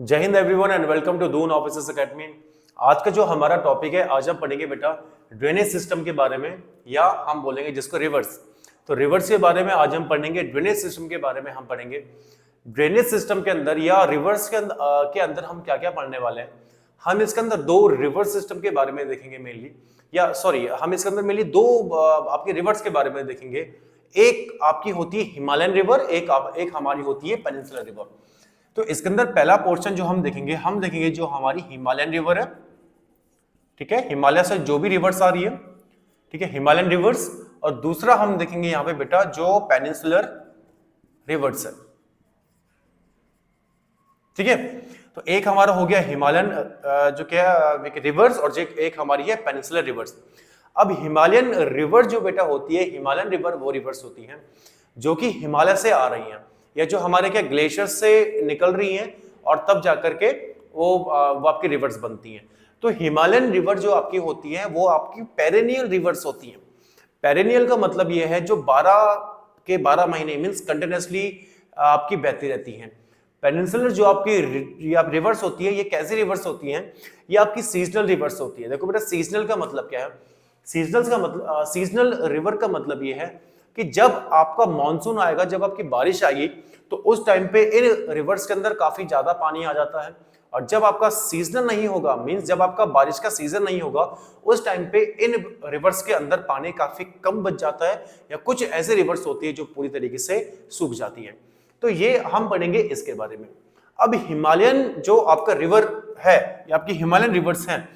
जय हिंद everyone and welcome to Doon officers academy. आज का जो हमारा टॉपिक है, आज हम पढ़ेंगे बेटा ड्रेनेज सिस्टम के बारे में, या हम बोलेंगे जिसको रिवर्स। तो रिवर्स के बारे में आज हम पढ़ेंगे, ड्रेनेज सिस्टम के बारे में हम पढ़ेंगे। ड्रेनेज सिस्टम के अंदर या रिवर्स के अंदर हम क्या क्या पढ़ने वाले हैं। हम इसके अंदर दो रिवर्स सिस्टम के बारे में देखेंगे मेनली, या सॉरी हम इसके अंदर मेनली दो आपके रिवर्स के बारे में देखेंगे। एक आपकी होती है हिमालयन रिवर, एक हमारी होती है पेनिनसुलर रिवर। तो इसके अंदर पहला पोर्शन जो हम देखेंगे जो हमारी हिमालयन रिवर है, ठीक है, हिमालय से जो भी रिवर्स आ रही है, ठीक है, हिमालयन रिवर्स। और दूसरा हम देखेंगे यहां पे बेटा जो पेनिनसुलर रिवर्स है, ठीक है। तो एक हमारा हो गया हिमालयन जो क्या रिवर्स, और एक हमारी है पेनिनसुलर रिवर्स। अब हिमालयन रिवर जो बेटा होती है, हिमालयन रिवर वो रिवर्स होती है जो कि हिमालय से आ रही हैं, या जो हमारे क्या ग्लेशियर से निकल रही हैं और तब जाकर के वो आपकी रिवर्स बनती हैं। तो हिमालयन रिवर जो आपकी होती है वो आपकी पेरेनियल रिवर्स होती हैं। पेरेनियल का मतलब ये है जो 12 महीने मींस कंटिन्यूअसली आपकी बहती रहती हैं। पेनिनसुलर जो आपकी रिवर्स होती है, ये कैसी रिवर्स होती हैं? ये आपकी सीजनल रिवर्स होती है। देखो बेटा सीजनल का मतलब क्या है? सीजनल रिवर का मतलब ये है कि जब आपका मॉनसून आएगा, जब आपकी बारिश आएगी, तो उस टाइम पे इन रिवर्स के अंदर काफी ज्यादा पानी आ जाता है। और जब आपका सीजनल नहीं होगा, मींस जब आपका बारिश का सीजन नहीं होगा, उस टाइम पे इन रिवर्स के अंदर पानी काफी कम बच जाता है, या कुछ ऐसे रिवर्स होती है जो पूरी तरीके से सूख जाती है। तो ये हम पढ़ेंगे इसके बारे में। अब हिमालयन जो आपका रिवर है, या आपकी हिमालयन रिवर्स है,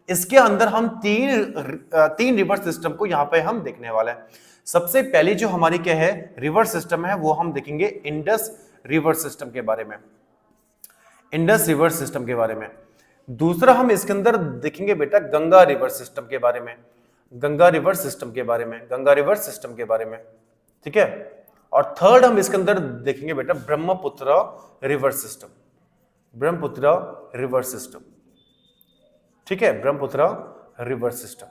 इसके अंदर हम तीन रिवर सिस्टम को यहाँ पे हम देखने वाले हैं। सबसे पहली जो हमारी क्या है रिवर सिस्टम है, वो हम देखेंगे इंडस रिवर सिस्टम के बारे में, इंडस रिवर सिस्टम के बारे में। दूसरा हम इसके अंदर देखेंगे बेटा गंगा रिवर सिस्टम के बारे में, गंगा रिवर सिस्टम के बारे में, गंगा रिवर सिस्टम के बारे में, ठीक है। और थर्ड हम इसके अंदर देखेंगे बेटा Brahmaputra river system, Brahmaputra river system, ठीक है, ब्रह्मपुत्र रिवर सिस्टम।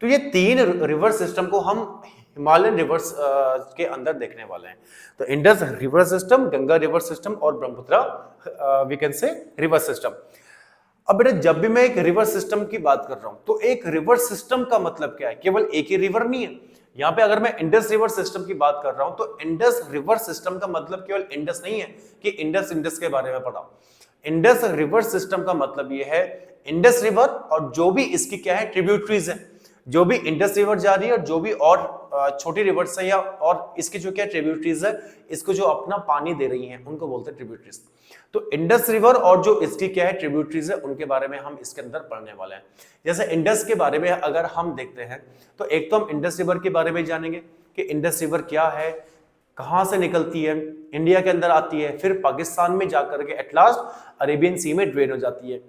तो ये तीन रिवर सिस्टम को हम हिमालयन रिवर्स के अंदर देखने वाले हैं। तो Indus river system, Ganga river system और Brahmaputra we can say river system. अब बेटा जब भी मैं एक रिवर सिस्टम की बात कर रहा हूं, तो एक रिवर सिस्टम का मतलब क्या है? केवल एक ही रिवर नहीं है। यहाँ पे अगर मैं इंडस रिवर सिस्टम की बात कर रहा हूं, तो इंडस रिवर सिस्टम का मतलब केवल इंडस नहीं है कि इंडस के बारे में पढ़ा। इंडस रिवर सिस्टम का मतलब यह है इंडस रिवर और जो भी इसकी क्या है ट्रिब्यूटरीज है, जो भी इंडस रिवर जा रही है और जो भी और छोटी रिवर्स है, या और इसकी जो क्या ट्रिब्यूटरीज है, इसको जो अपना पानी दे रही हैं, उनको बोलते हैं ट्रिब्यूटरीज। तो इंडस रिवर और जो इसकी क्या है ट्रिब्यूटरीज है, उनके बारे में हम इसके अंदर पढ़ने वाले हैं। जैसे इंडस के बारे में अगर हम देखते हैं, तो एक तो हम इंडस रिवर के बारे में जानेंगे कि इंडस रिवर क्या है, कहां से निकलती है, इंडिया के अंदर आती है, फिर पाकिस्तान में जाकर के एट लास्ट अरेबियन सी में ड्रेन हो जाती है।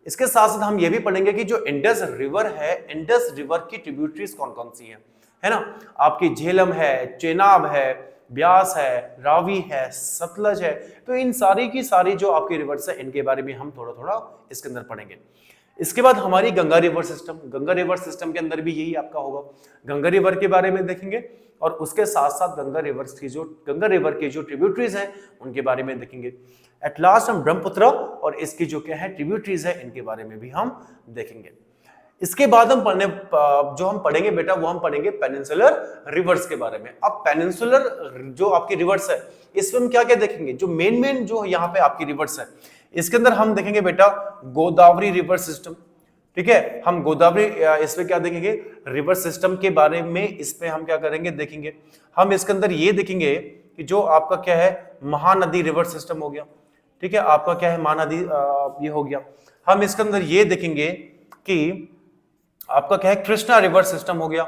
इसके साथ साथ हम ये भी पढ़ेंगे कि जो इंडस रिवर है, इंडस रिवर की ट्रिब्यूटरीज कौन कौन सी है ना। आपकी झेलम है, चेनाब है, ब्यास है, रावी है, सतलज है। तो इन सारी की सारी जो आपकी रिवर्स है, इनके बारे में हम थोड़ा थोड़ा इसके अंदर पढ़ेंगे। इसके बाद हमारी Ganga river system, Ganga river system के अंदर भी यही आपका होगा, गंगा रिवर के बारे में देखेंगे, और उसके साथ साथ गंगा रिवर की जो ट्रिब्यूटरीज हैं उनके बारे में देखेंगे। एट लास्ट हम ब्रह्मपुत्र और इसकी जो क्या है ट्रिब्यूटरीज है, इनके बारे में भी हम देखेंगे। इसके बाद हम पढ़ेंगे बेटा, वो हम पढ़ेंगे पेनिनसुलर रिवर्स के बारे में। अब पेनिनसुलर जो आपकी रिवर्स है, इसमें हम क्या क्या देखेंगे? जो मेन जो यहाँ पे आपकी रिवर्स है, इसके अंदर हम देखेंगे बेटा गोदावरी रिवर सिस्टम, ठीक है। हम गोदावरी इसमें क्या देखेंगे रिवर सिस्टम के बारे में, इस पे हम क्या करेंगे देखेंगे। हम इसके अंदर ये देखेंगे कि जो आपका क्या है महानदी रिवर सिस्टम हो गया, ठीक है, आपका क्या है महानदी ये हो गया। हम इसके अंदर ये देखेंगे कि आपका क्या है कृष्णा रिवर सिस्टम हो गया,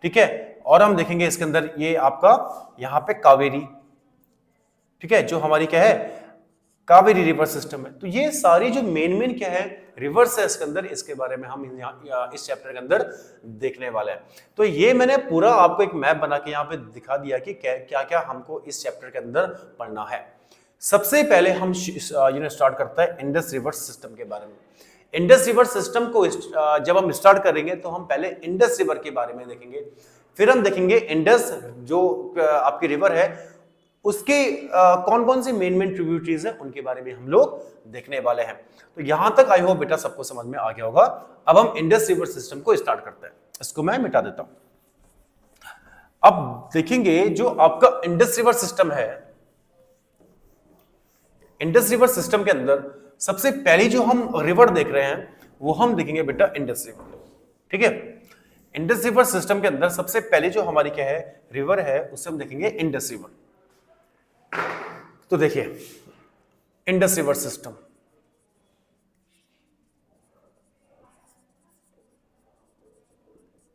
ठीक है। और हम देखेंगे इसके अंदर ये आपका यहाँ पे कावेरी, ठीक है, जो हमारी क्या है कावेरी रिवर सिस्टम है। तो ये सारी जो मेन क्या है रिवर्स है इसके अंदर, इसके बारे में हम इस चैप्टर के अंदर देखने वाले हैं। तो ये मैंने पूरा आपको एक मैप बना के यहाँ पे दिखा दिया कि क्या क्या हमको इस चैप्टर के अंदर पढ़ना है। सबसे पहले हम स्टार्ट करता है इंडस रिवर सिस्टम के बारे में। इंडस रिवर सिस्टम को जब हम स्टार्ट करेंगे, तो हम पहले इंडस रिवर के बारे में देखेंगे, फिर हम देखेंगे इंडस जो आपकी रिवर है उसके कौन कौन सी मेन मेन ट्रिब्यूटरीज है उनके बारे में हम लोग देखने वाले हैं। तो यहां तक आई होप बेटा सबको समझ में आ गया होगा। अब हम इंडस रिवर सिस्टम को स्टार्ट करते हैं। इसको मैं मिटा देता हूं। अब देखेंगे जो आपका इंडस रिवर सिस्टम है, इंडस रिवर सिस्टम के अंदर सबसे पहली जो हम रिवर देख रहे हैं वो हम देखेंगे बेटा इंडस रिवर। ठीक है, इंडस रिवर सिस्टम के अंदर सबसे पहले जो हमारी क्या है रिवर है उसे हम देखेंगे इंडस रिवर। तो देखिए Indus river system,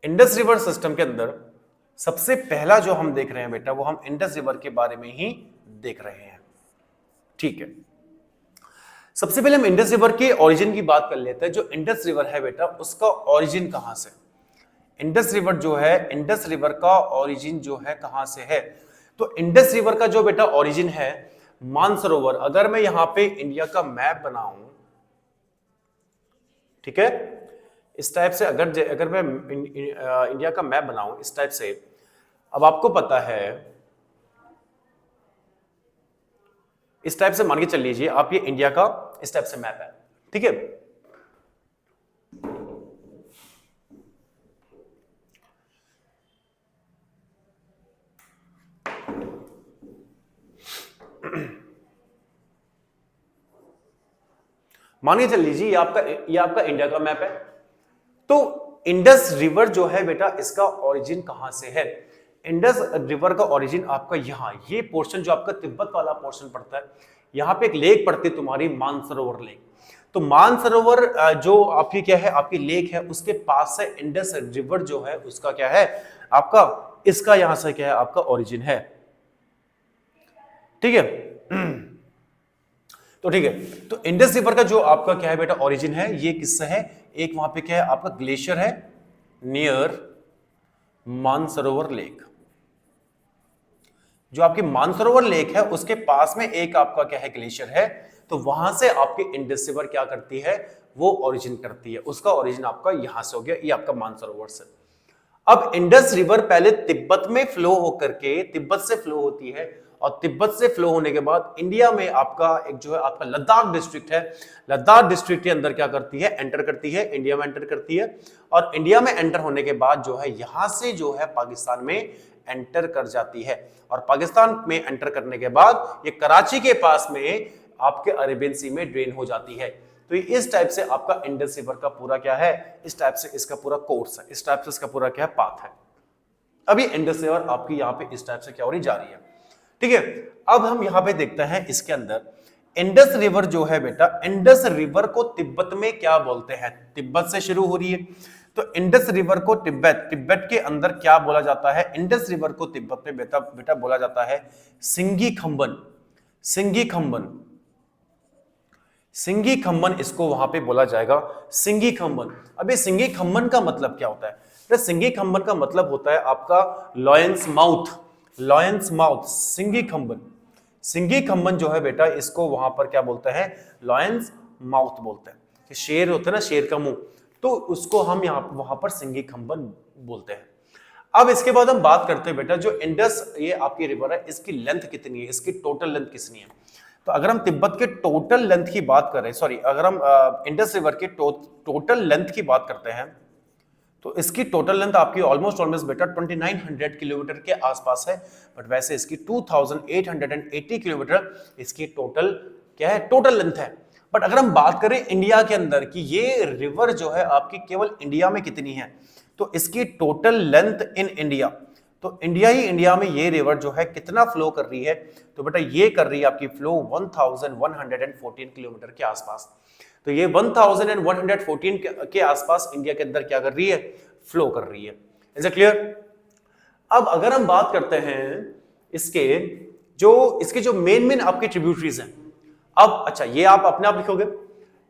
Indus river system के अंदर सबसे पहला जो हम देख रहे हैं बेटा वो हम इंडस रिवर के बारे में ही देख रहे हैं। ठीक है, सबसे पहले हम इंडस रिवर के ओरिजिन की बात कर लेते हैं। जो इंडस रिवर है बेटा उसका ओरिजिन कहां से, इंडस रिवर जो है, इंडस रिवर का ओरिजिन जो है कहां से है। तो इंडस रिवर का जो बेटा ओरिजिन है मानसरोवर। अगर मैं यहां पे इंडिया का मैप बनाऊं, ठीक है, इस टाइप से अगर मैं इंडिया का मैप बनाऊं इस टाइप से, अब आपको पता है इस टाइप से मान के चल लीजिए आप, ये इंडिया का इस टाइप से मैप है। ठीक है, मान के चल लीजिए ये आपका इंडिया का मैप है। तो इंडस रिवर जो है बेटा इसका ओरिजिन कहां से है। इंडस रिवर का ओरिजिन आपका यहां, ये पोर्शन जो आपका तिब्बत वाला पोर्शन पड़ता है, यहां पे एक लेक पड़ती है तुम्हारी मानसरोवर लेक। तो मानसरोवर जो आपकी क्या है आपकी लेक है उसके पास से इंडस रिवर जो है उसका क्या है आपका, इसका यहां से क्या है आपका ओरिजिन है। ठीक है, तो ठीक है, तो इंडस रिवर का जो आपका क्या है बेटा ओरिजिन है ये किससे है, एक वहां पे क्या है आपका ग्लेशियर है नियर मानसरोवर लेक। जो आपकी मानसरोवर लेक है उसके पास में एक आपका क्या है ग्लेशियर है, तो वहां से आपकी इंडस रिवर क्या करती है वो ओरिजिन करती है। उसका ओरिजिन आपका यहां से हो गया, ये आपका मानसरोवर से। अब इंडस रिवर पहले तिब्बत में फ्लो होकर के, तिब्बत से फ्लो होती है और तिब्बत से फ्लो होने के बाद इंडिया में आपका एक जो है आपका लद्दाख डिस्ट्रिक्ट है, लद्दाख डिस्ट्रिक्ट के अंदर क्या करती है एंटर करती है, इंडिया में एंटर करती है। और इंडिया में एंटर होने के बाद जो है यहां से जो है पाकिस्तान में एंटर कर जाती है। और पाकिस्तान में एंटर करने के बाद ये कराची के पास में आपके अरेबियन सी में ड्रेन हो जाती है। तो इस टाइप से आपका इंडस रिवर का पूरा क्या है, इस टाइप से इसका पूरा कोर्स है, इस टाइप से इसका पूरा क्या है पाथ है। अभी इंडस रिवर आपकी यहाँ पे इस टाइप से क्या हो रही जा रही है। ठीक है, अब हम यहाँ पे देखते हैं इसके अंदर इंडस रिवर जो है बेटा, इंडस रिवर को तिब्बत में क्या बोलते हैं, तिब्बत से शुरू हो रही है। तो इंडस रिवर को तिब्बत के अंदर क्या बोला जाता है, इंडस रिवर को तिब्बत में बेटा बोला जाता है सिंगी खंबन, सिंगी खंबन, सिंगी खंबन इसको वहां पे बोला जाएगा सिंगी खंबन। अब ये सिंगी खंबन का मतलब क्या होता है, तो सिंगी खंबन का मतलब होता है आपका लॉयंस माउथ, लॉयंस माउथ, सिंगी खंबन। सिंगी खंबन जो है बेटा इसको वहां पर क्या बोलते हैं लॉयंस माउथ बोलते हैं, कि शेर होता है ना शेर का मुंह, तो उसको हम यहाँ वहां पर सिंगी खंबन बोलते हैं। अब इसके बाद हम बात करते हैं बेटा जो इंडस ये आपकी रिवर है इसकी लेंथ कितनी है, इसकी टोटल लेंथ कितनी है। तो अगर हम तिब्बत के टोटल लेंथ की बात करें, सॉरी अगर हम इंडस रिवर के टोटल लेंथ की बात करते हैं तो इसकी टोटल लेंथ आपकी ऑलमोस्ट बेटा 2900 किलोमीटर के आसपास है। बट वैसे इसकी 2880 किलोमीटर इसकी टोटल क्या है टोटल लेंथ है। बट अगर हम बात करें इंडिया के अंदर कि ये रिवर जो है आपकी केवल इंडिया में कितनी है, तो इसकी टोटल लेंथ इन इंडिया, तो इंडिया में ये रिवर जो है कितना फ्लो कर रही है, तो बेटा ये कर रही है आपकी फ्लो 1114 किलोमीटर के आसपास। तो ये 1114 के आसपास इंडिया के अंदर क्या कर रही है फ्लो कर रही है। Is it clear. अब अगर हम बात करते हैं इसके जो मेन आपके ट्रिब्यूटरीज हैं, अब अच्छा ये आप अपने आप लिखोगे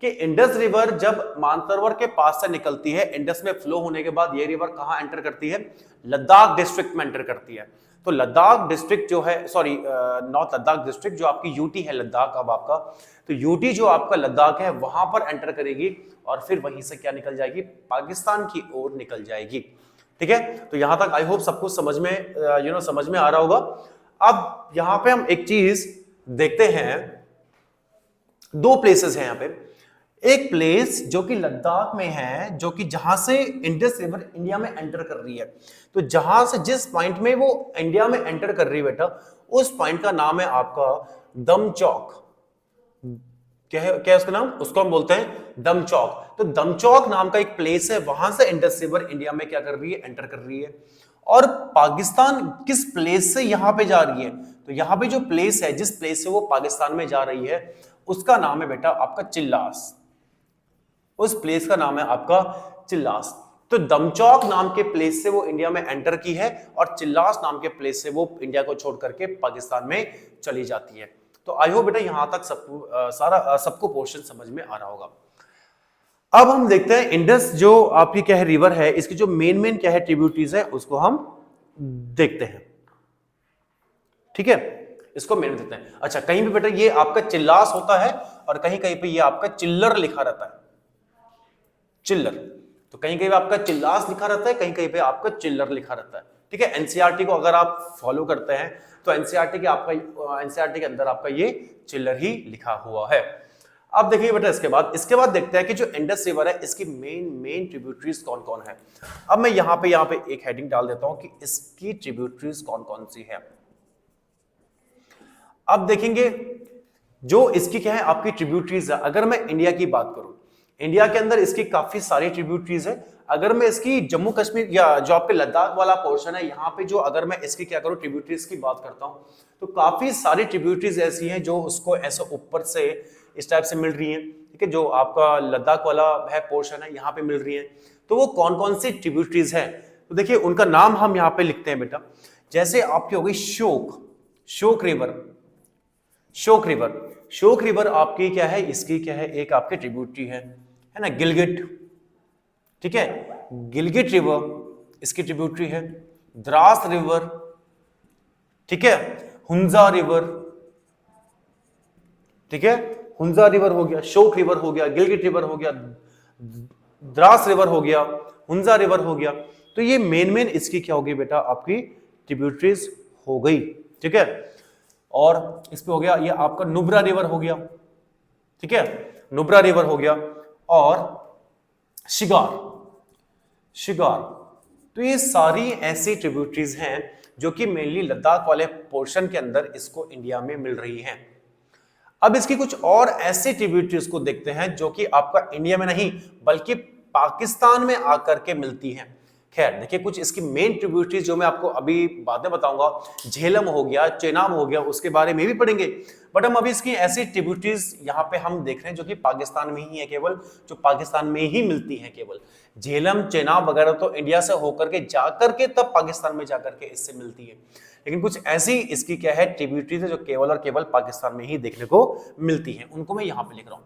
कि इंडस रिवर जब मानसरोवर के पास से निकलती है, इंडस में फ्लो होने के बाद ये रिवर कहां एंटर करती है, लद्दाख डिस्ट्रिक्ट में एंटर करती है। तो लद्दाख डिस्ट्रिक्ट जो है, सॉरी नॉर्थ लद्दाख डिस्ट्रिक्ट जो आपकी यूटी है लद्दाख अब आपका, तो यूटी जो आपका लद्दाख है वहां पर एंटर करेगी और फिर वहीं से क्या निकल जाएगी पाकिस्तान की ओर निकल जाएगी। ठीक है, तो यहां तक आई होप सबको समझ में समझ में आ रहा होगा। अब यहां पे हम एक चीज देखते हैं, दो प्लेसेस हैं यहां पे। एक प्लेस जो कि लद्दाख में है, जो कि जहां से इंडस रिवर इंडिया में एंटर कर रही है, तो जहां से जिस पॉइंट में वो इंडिया में एंटर कर रही है बेटा, उस पॉइंट का नाम है आपका दमचौक। क्या है उसका नाम? उसको हम बोलते हैं दमचौक। तो दमचौक नाम का एक प्लेस है, वहां से इंडस रिवर इंडिया में क्या कर रही है? एंटर कर रही है। और पाकिस्तान किस प्लेस से यहां पे जा रही है? तो यहां पे जो प्लेस है, जिस प्लेस से वो पाकिस्तान में जा रही है, उसका नाम है बेटा आपका चिल्लास। उस प्लेस का नाम है आपका चिल्लास। तो दमचौक नाम के प्लेस से वो इंडिया में एंटर की है, और चिल्लास नाम के प्लेस से वो इंडिया को छोड़ करके पाकिस्तान में चली जाती है। तो आई होप बेटा यहां तक सबको पोर्शन समझ में आ रहा होगा। अब हम देखते हैं इंडस जो आपकी क्या है रिवर है, इसकी जो मेन क्या है ट्रिब्यूटरीज है, उसको हम देखते हैं। ठीक है, इसको मेन देखते हैं। अच्छा, कहीं भी बेटा ये आपका चिल्लास होता है, और कहीं कहीं पे ये आपका चिल्लर लिखा रहता है, चिल्लर। तो कहीं कहीं पे आपका चिल्लास लिखा रहता है, कहीं कहीं पे आपका चिल्लर लिखा रहता है। ठीक है, एनसीईआरटी को अगर आप फॉलो करते हैं तो एनसीईआरटी के अंदर आपका ये चिल्लर ही लिखा हुआ है। अब देखिए बेटा इसके बाद देखते हैं कि जो इंडस रिवर है, इसकी मेन ट्रिब्यूटरीज कौन कौन है। अब मैं यहां पे एक हेडिंग डाल देता हूं कि इसकी ट्रिब्यूटरीज कौन कौन सी है। अब देखेंगे जो इसकी क्या है आपकी ट्रिब्यूटरीज है। अगर मैं इंडिया की बात करूं, इंडिया के अंदर इसकी काफी सारी ट्रिब्यूटरीज है। अगर मैं इसकी जम्मू कश्मीर या जो आपके लद्दाख वाला पोर्शन है, यहाँ पे जो अगर मैं इसकी क्या करूं ट्रिब्यूटरीज की बात करता हूं, तो काफी सारी ट्रिब्यूटरीज ऐसी हैं जो उसको ऐसे ऊपर से इस टाइप से मिल रही हैं। ठीक है, जो आपका लद्दाख वाला है पोर्शन है, यहाँ पे मिल रही है। तो वो कौन कौन सी ट्रिब्यूटरीज है, तो देखिए उनका नाम हम यहाँ पे लिखते हैं बेटा। जैसे आपकी हो गई शोक रिवर आपकी क्या है, इसकी क्या है, एक आपकी ट्रिब्यूटरी है ना, गिलगिट। ठीक है, गिलगिट रिवर इसकी ट्रिब्यूटरी है। द्रास रिवर, ठीक है, हुंजा रिवर, ठीक है, हुंजा रिवर हो गया, शोक रिवर हो गया, गिलगिट रिवर हो गया, द्रास रिवर हो गया, हुंजा रिवर हो गया। तो ये मेन इसकी क्या होगी बेटा आपकी ट्रिब्यूटरीज हो गई। ठीक है, और इस पे हो गया ये आपका नुब्रा रिवर हो गया। ठीक है, नुब्रा रिवर हो गया, और शिगार। तो ये सारी ऐसी ट्रिब्यूटरीज हैं जो कि मेनली लद्दाख वाले पोर्शन के अंदर इसको इंडिया में मिल रही हैं। अब इसकी कुछ और ऐसे ट्रिब्यूटरीज को देखते हैं जो कि आपका इंडिया में नहीं बल्कि पाकिस्तान में आकर के मिलती हैं। खैर देखिए, कुछ इसकी मेन ट्रिब्यूटरीज जो मैं आपको अभी बाद में बताऊंगा, झेलम हो गया, चेनाब हो गया, उसके बारे में भी पढ़ेंगे। बट हम अभी इसकी ऐसी ट्रिब्यूटरीज यहाँ पे हम देख रहे हैं जो कि पाकिस्तान में ही है, केवल जो पाकिस्तान में ही मिलती है केवल। झेलम, चेनाब वगैरह तो इंडिया से होकर के जाकर के तब पाकिस्तान में जाकर के इससे मिलती है। लेकिन कुछ ऐसी इसकी क्या है ट्रिब्यूटरीज है जो केवल और केवल पाकिस्तान में ही देखने को मिलती है, उनको मैं यहाँ पे लिख रहा हूँ।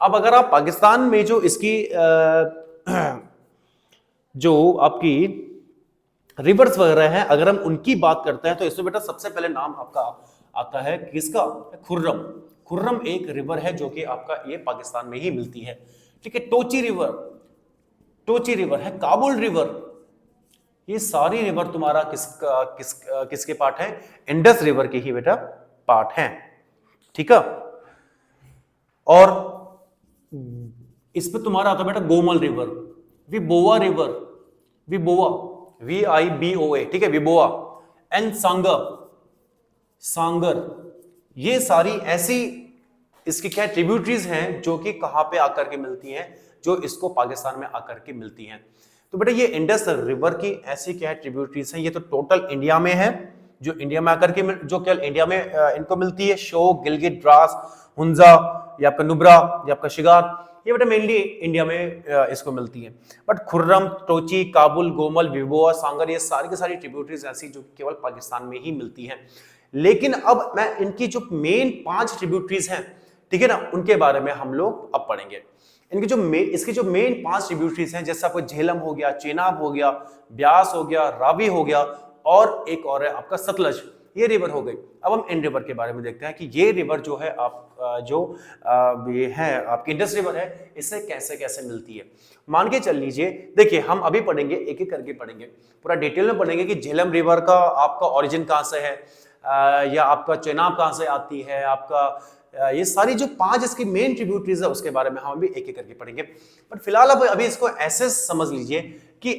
अब अगर आप पाकिस्तान में जो इसकी जो आपकी रिवर्स वगैरह हैं, अगर हम उनकी बात करते हैं, तो इसमें बेटा सबसे पहले नाम आपका आता है किसका? खुर्रम एक रिवर है जो कि आपका ये पाकिस्तान में ही मिलती है। ठीक है, टोची रिवर है, काबुल रिवर, ये सारी रिवर तुम्हारा किसके पार्ट है? इंडस रिवर के ही बेटा पार्ट है। ठीक है, और इस पे तुम्हारा आता है बेटा गोमल रिवर, विबोआ रिवर, VIBOA, ठीक है, विबोआ, एंड सांगर। ये सारी ऐसी इसकी क्या ट्रिब्यूटरीज हैं जो कि कहां पे आकर के मिलती हैं? जो इसको पाकिस्तान में आकर के मिलती हैं। तो बेटा ये इंडस रिवर की ऐसी क्या ट्रिब्यूटरीज हैं? ये तो टोटल इंडिया में है, जो इंडिया में आकर के जो केवल इंडिया में इनको मिलती है। शोक, गिलगिट, द्रास, हुंजा, या आपका नुब्रा, या आपका शिगार, ये बेटा मेनली इंडिया में इसको मिलती है। बट खुर्रम, टोची, काबुल, गोमल, विबोआ, सांगर, ये सारी की सारी ट्रिब्यूटरीज ऐसी जो केवल पाकिस्तान में ही मिलती हैं। लेकिन अब मैं इनकी जो मेन 5 ट्रिब्यूटरीज हैं, ठीक है ना, उनके बारे में हम लोग अब पढ़ेंगे। इसकी जो मेन 5 ट्रिब्यूटरीज हैं, जैसे आपको झेलम हो गया, चेनाब हो गया, ब्यास हो गया, रावी हो गया, और एक और है आपका सतलज, ये रिवर हो गई। अब हम इन रिवर के बारे में देखते हैं कि ये रिवर जो है ये है आपकी इंडस रिवर है, इससे कैसे कैसे मिलती है। मान के चल लीजिए, देखिए हम अभी पढ़ेंगे, एक एक करके पढ़ेंगे, पूरा डिटेल में पढ़ेंगे कि झेलम रिवर का आपका ओरिजिन कहां से है, या आपका चेनाब कहाँ से आती है, आपका ये सारी जो 5 इसकी मेन ट्रिब्यूटरीज है उसके बारे में हम अभी एक एक करके पढ़ेंगे। बट फिलहाल अब अभी इसको ऐसे समझ लीजिए कि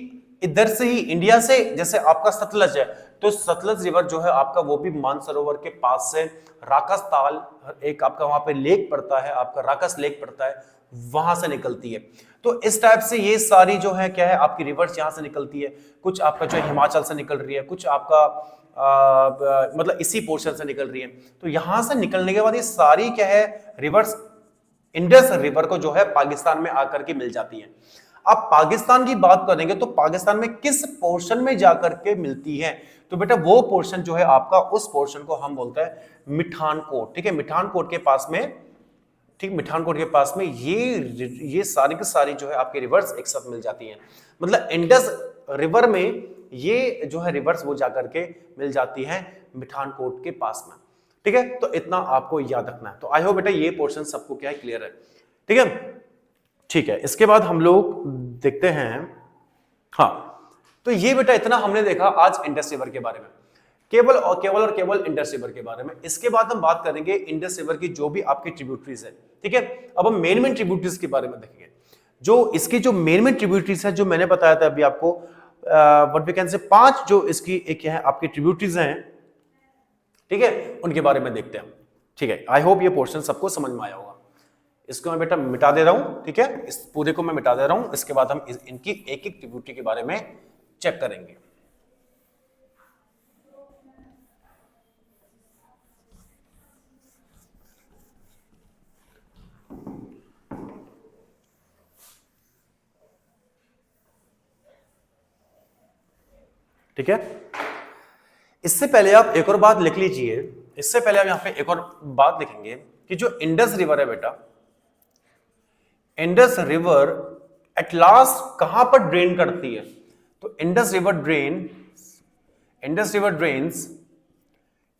इधर से ही इंडिया से जैसे आपका सतलज है, तो सतलज रिवर जो है आपका वो भी मानसरोवर के पास से राकस ताल, एक आपका वहां पे लेक पड़ता है, आपका राकस लेक पड़ता है, वहां से निकलती है। तो इस टाइप से ये सारी जो है क्या है आपकी रिवर्स यहां से निकलती है, कुछ आपका जो हिमाचल से निकल रही है, कुछ आपका मतलब इसी पोर्शन से निकल रही है। तो यहां से निकलने के बाद ये सारी क्या है रिवर्स इंडस रिवर को जो है पाकिस्तान में आकर के मिल जाती है। अब पाकिस्तान की बात करेंगे तो पाकिस्तान में किस पोर्शन में जाकर के मिलती है, तो बेटा वो पोर्शन जो है आपका, उस पोर्शन को हम बोलते हैं मिठानकोट। ठीक है, मिठानकोट के पास में, ठीक, मिठानकोट के पास में ये सारी की सारी जो है आपके रिवर्स एक साथ मिल जाती हैं। मतलब इंडस रिवर में ये जो है रिवर्स वो जाकर के मिल जाती है मिठानकोट के पास में। ठीक है, तो इतना आपको याद रखना है। तो आई होप बेटा ये पोर्शन सबको क्या है क्लियर है। ठीक है, ठीक है, इसके बाद हम लोग देखते हैं, हाँ, तो ये बेटा इतना हमने देखा आज इंडस रिवर के बारे में, केवल इंडस रिवर के बारे में। इसके बाद हम बात करेंगे इंडस रिवर की जो भी आपकी ट्रिब्यूटरीज है। ठीक है, अब हम मेन ट्रिब्यूटरीज के बारे में देखेंगे। जो इसकी जो मेन ट्रिब्यूटरीज है, जो मैंने बताया था अभी आपको, व्हाट वी कैन से 5 जो इसकी एक है आपकी ट्रिब्यूटरीज हैं, ठीक है, उनके बारे में देखते हैं। ठीक है, आई होप ये पोर्शन सबको समझ में आया होगा। इसको मैं बेटा मिटा दे रहा हूं। ठीक है, इस पूरे को मैं मिटा दे रहा हूं। इसके बाद हम इनकी एक एक ट्रिब्यूटरी के बारे में चेक करेंगे। ठीक है, इससे पहले आप एक और बात लिख लीजिए। इससे पहले आप यहां पे एक और बात लिखेंगे कि जो इंडस रिवर है बेटा, इंडस रिवर एट लास्ट कहां पर ड्रेन करती है, तो Indus river drains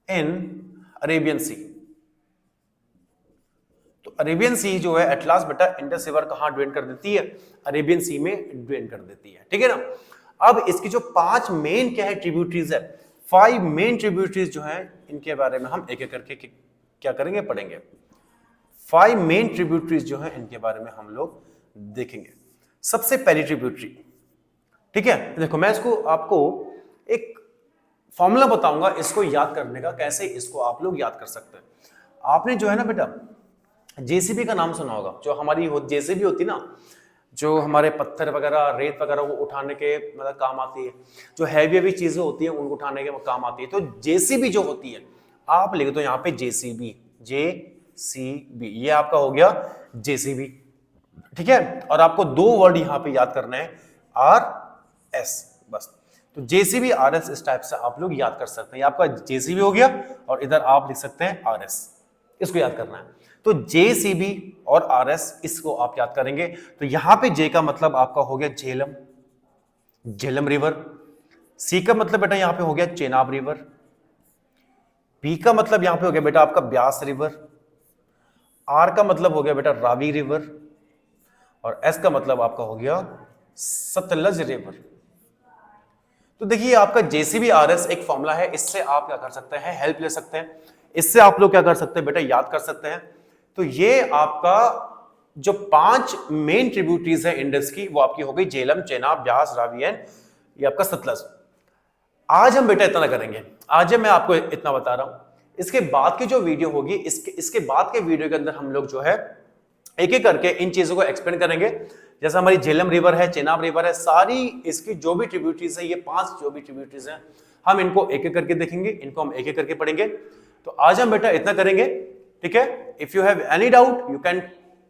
in Arabian Sea. तो अरेबियन सी जो है एट लास्ट बेटा इंडस रिवर कहां ड्रेन कर देती है, अरेबियन सी में ड्रेन कर देती है। ठीक है ना। अब इसकी जो 5 मेन क्या है ट्रिब्यूटरीज है, 5 मेन ट्रिब्यूटरीज जो है, इनके बारे में हम एक एक करके क्या करेंगे, पढ़ेंगे। 5 मेन ट्रिब्यूटरीज जो है इनके बारे में हम लोग देखेंगे। सबसे पहली ट्रिब्यूटरी, ठीक है, देखो मैं इसको आपको एक फॉर्मूला बताऊंगा इसको याद करने का, कैसे इसको आप लोग याद कर सकते हैं। आपने जो है ना बेटा जेसीबी का नाम सुना होगा, जो हमारी जेसीबी होती ना, जो हमारे पत्थर वगैरह रेत वगैरह वो उठाने के मतलब काम आती है, जो हैवी चीजें होती हैं उनको उठाने के काम आती है। तो जेसीबी जो होती है, आप लिख दो यहाँ पे जेसीबी, ये आपका हो गया जेसीबी। ठीक है, और आपको 2 वर्ड यहां पे याद करना है, आर एस, बस। तो जेसीबी आर एस इस टाइप से आप लोग याद कर सकते हैं। आपका जेसीबी हो गया और इधर आप लिख सकते हैं आर एस, इसको याद करना है। तो जेसीबी और आर एस, इसको आप याद करेंगे। तो यहां पे जे का मतलब आपका हो गया झेलम रिवर। सी का मतलब बेटा यहां पे हो गया चेनाब रिवर। पी का मतलब यहां पे हो गया बेटा आपका ब्यास रिवर। आर का मतलब हो गया बेटा रावी रिवर। और एस का मतलब आपका हो गया सतलज रिवर। तो देखिए आपका जेसीबी आरएस एक फॉर्मूला है, इससे आप क्या कर सकते हैं, हेल्प ले सकते हैं। इससे आप लोग क्या कर सकते हैं बेटा, याद कर सकते हैं। तो ये आपका जो 5 मेन ट्रिब्यूटरीज है इंडस की, वो आपकी हो गई झेलम, चेनाब, ब्यास, रावी एंड ये आपका सतलज। आज हम बेटा इतना करेंगे, आज मैं आपको इतना बता रहा हूं। इसके बाद की जो वीडियो होगी, इसके बाद के वीडियो के अंदर हम लोग जो है एक एक करके इन चीजों को एक्सप्लेन करेंगे। जैसे हमारी झेलम रिवर है, चेनाब रिवर है, सारी इसकी जो भी ट्रिब्यूटरीज है, ये 5 जो भी ट्रिब्यूटरीज हैं, हम इनको एक एक करके देखेंगे, इनको हम एक एक करके पढ़ेंगे। तो आज हम बेटा इतना करेंगे। ठीक है, if you have any doubt you can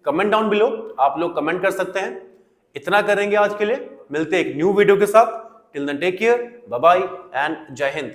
comment down below, आप लोग कमेंट कर सकते हैं। इतना करेंगे आज के लिए, मिलते हैं एक न्यू वीडियो के साथ। Till then take care, bye bye and जय हिंद।